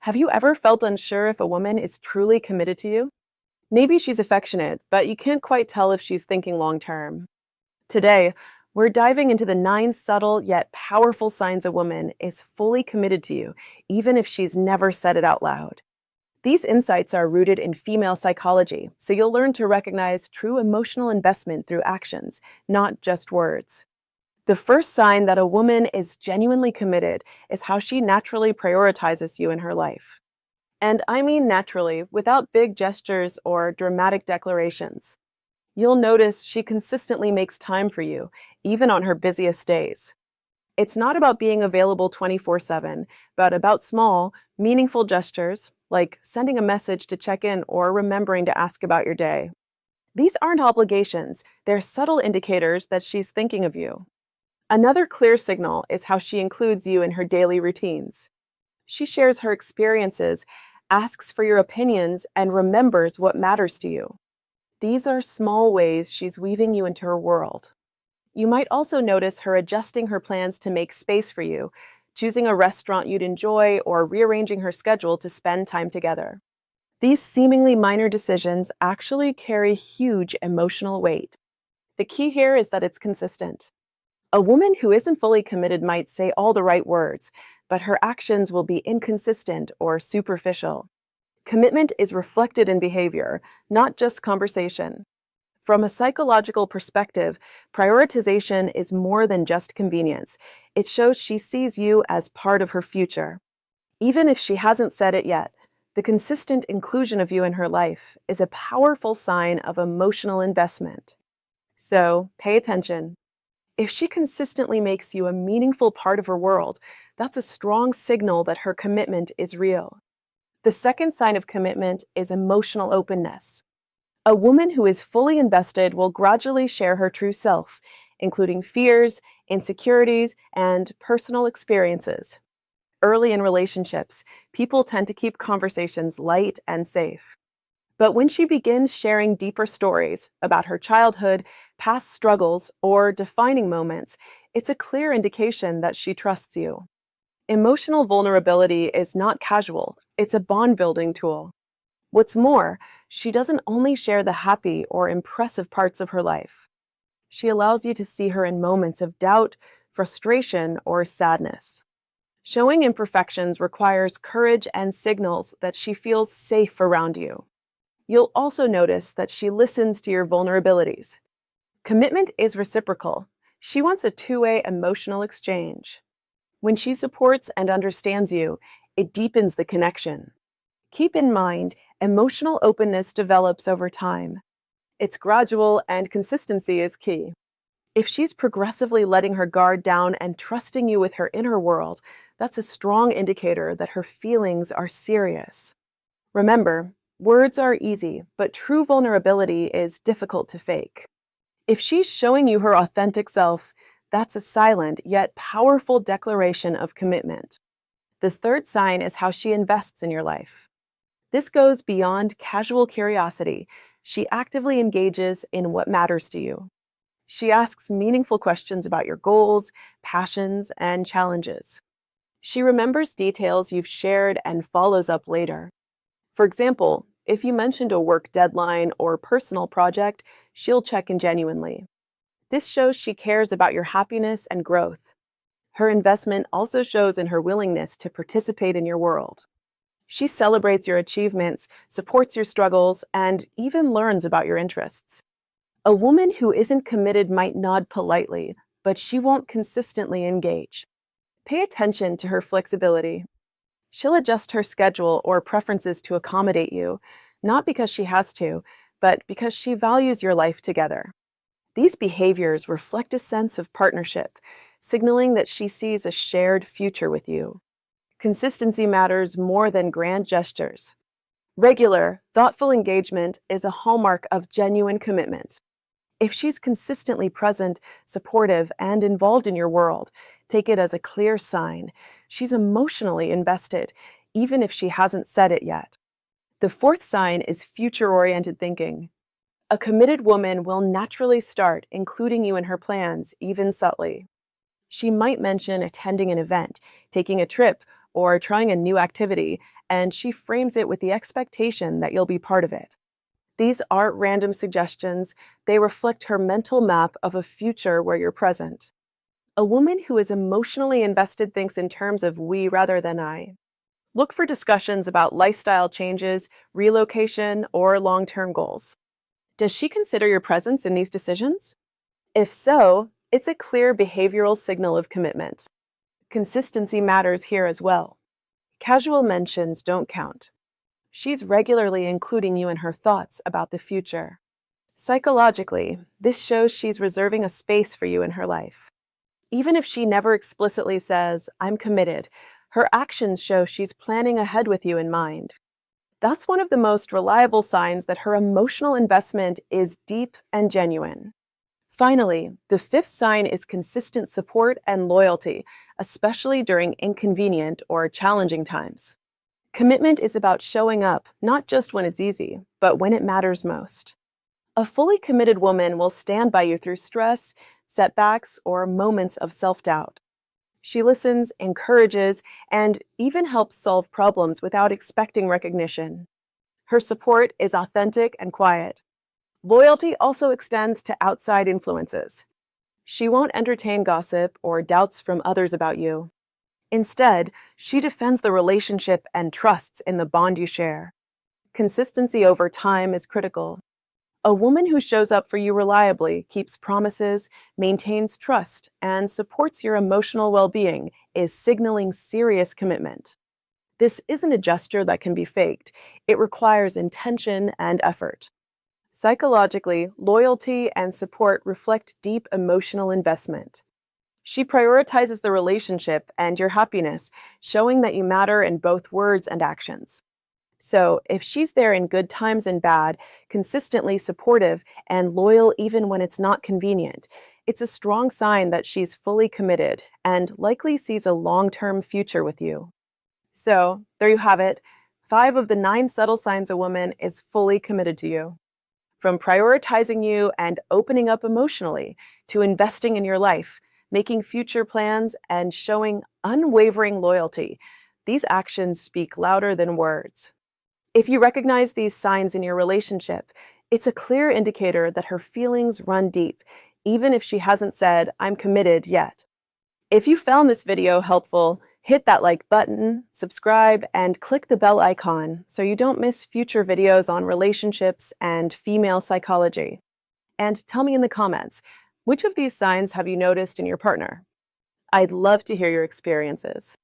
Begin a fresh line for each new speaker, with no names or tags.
Have you ever felt unsure if a woman is truly committed to you? Maybe she's affectionate, but you can't quite tell if she's thinking long term. Today, we're diving into the 9 subtle yet powerful signs a woman is fully committed to you, even if she's never said it out loud. These insights are rooted in female psychology, so you'll learn to recognize true emotional investment through actions, not just words. The first sign that a woman is genuinely committed is how she naturally prioritizes you in her life. And I mean naturally, without big gestures or dramatic declarations. You'll notice she consistently makes time for you, even on her busiest days. It's not about being available 24/7, but about small, meaningful gestures, like sending a message to check in or remembering to ask about your day. These aren't obligations, they're subtle indicators that she's thinking of you. Another clear signal is how she includes you in her daily routines. She shares her experiences, asks for your opinions, and remembers what matters to you. These are small ways she's weaving you into her world. You might also notice her adjusting her plans to make space for you, choosing a restaurant you'd enjoy, or rearranging her schedule to spend time together. These seemingly minor decisions actually carry huge emotional weight. The key here is that it's consistent. A woman who isn't fully committed might say all the right words, but her actions will be inconsistent or superficial. Commitment is reflected in behavior, not just conversation. From a psychological perspective, prioritization is more than just convenience. It shows she sees you as part of her future. Even if she hasn't said it yet, the consistent inclusion of you in her life is a powerful sign of emotional investment. So, pay attention. If she consistently makes you a meaningful part of her world, that's a strong signal that her commitment is real. The second sign of commitment is emotional openness. A woman who is fully invested will gradually share her true self, including fears, insecurities, and personal experiences. Early in relationships, people tend to keep conversations light and safe. But when she begins sharing deeper stories about her childhood, past struggles, or defining moments, it's a clear indication that she trusts you. Emotional vulnerability is not casual, it's a bond building tool. What's more, she doesn't only share the happy or impressive parts of her life. She allows you to see her in moments of doubt, frustration, or sadness. Showing imperfections requires courage and signals that she feels safe around you. You'll also notice that she listens to your vulnerabilities. Commitment is reciprocal. She wants a two-way emotional exchange. When she supports and understands you, it deepens the connection. Keep in mind, emotional openness develops over time. It's gradual and consistency is key. If she's progressively letting her guard down and trusting you with her inner world, that's a strong indicator that her feelings are serious. Remember, words are easy, but true vulnerability is difficult to fake. If she's showing you her authentic self, that's a silent yet powerful declaration of commitment. The third sign is how she invests in your life. This goes beyond casual curiosity. She actively engages in what matters to you. She asks meaningful questions about your goals, passions, and challenges. She remembers details you've shared and follows up later. For example, if you mentioned a work deadline or personal project, she'll check in genuinely. This shows she cares about your happiness and growth. Her investment also shows in her willingness to participate in your world. She celebrates your achievements, supports your struggles, and even learns about your interests. A woman who isn't committed might nod politely, but she won't consistently engage. Pay attention to her flexibility. She'll adjust her schedule or preferences to accommodate you, not because she has to, but because she values your life together. These behaviors reflect a sense of partnership, signaling that she sees a shared future with you. Consistency matters more than grand gestures. Regular, thoughtful engagement is a hallmark of genuine commitment. If she's consistently present, supportive, and involved in your world, take it as a clear sign. She's emotionally invested, even if she hasn't said it yet. The fourth sign is future-oriented thinking. A committed woman will naturally start including you in her plans, even subtly. She might mention attending an event, taking a trip, or trying a new activity, and she frames it with the expectation that you'll be part of it. These aren't random suggestions, they reflect her mental map of a future where you're present. A woman who is emotionally invested thinks in terms of we rather than I. Look for discussions about lifestyle changes, relocation, or long term goals. Does she consider your presence in these decisions? If so, it's a clear behavioral signal of commitment. Consistency matters here as well. Casual mentions don't count. She's regularly including you in her thoughts about the future. Psychologically, this shows she's reserving a space for you in her life. Even if she never explicitly says, I'm committed, her actions show she's planning ahead with you in mind. That's one of the most reliable signs that her emotional investment is deep and genuine. Finally, the fifth sign is consistent support and loyalty, especially during inconvenient or challenging times. Commitment is about showing up, not just when it's easy, but when it matters most. A fully committed woman will stand by you through stress, setbacks, or moments of self-doubt. She listens, encourages, and even helps solve problems without expecting recognition. Her support is authentic and quiet. Loyalty also extends to outside influences. She won't entertain gossip or doubts from others about you. Instead, she defends the relationship and trusts in the bond you share. Consistency over time is critical. A woman who shows up for you reliably, keeps promises, maintains trust, and supports your emotional well-being is signaling serious commitment. This isn't a gesture that can be faked. It requires intention and effort. Psychologically, loyalty and support reflect deep emotional investment. She prioritizes the relationship and your happiness, showing that you matter in both words and actions. So, if she's there in good times and bad, consistently supportive and loyal even when it's not convenient, it's a strong sign that she's fully committed and likely sees a long-term future with you. So, there you have it. 5 of the 9 subtle signs a woman is fully committed to you. From prioritizing you and opening up emotionally to investing in your life, making future plans, and showing unwavering loyalty, these actions speak louder than words. If you recognize these signs in your relationship, it's a clear indicator that her feelings run deep, even if she hasn't said, I'm committed yet. If you found this video helpful, hit that like button, subscribe, and click the bell icon so you don't miss future videos on relationships and female psychology. And tell me in the comments, which of these signs have you noticed in your partner? I'd love to hear your experiences.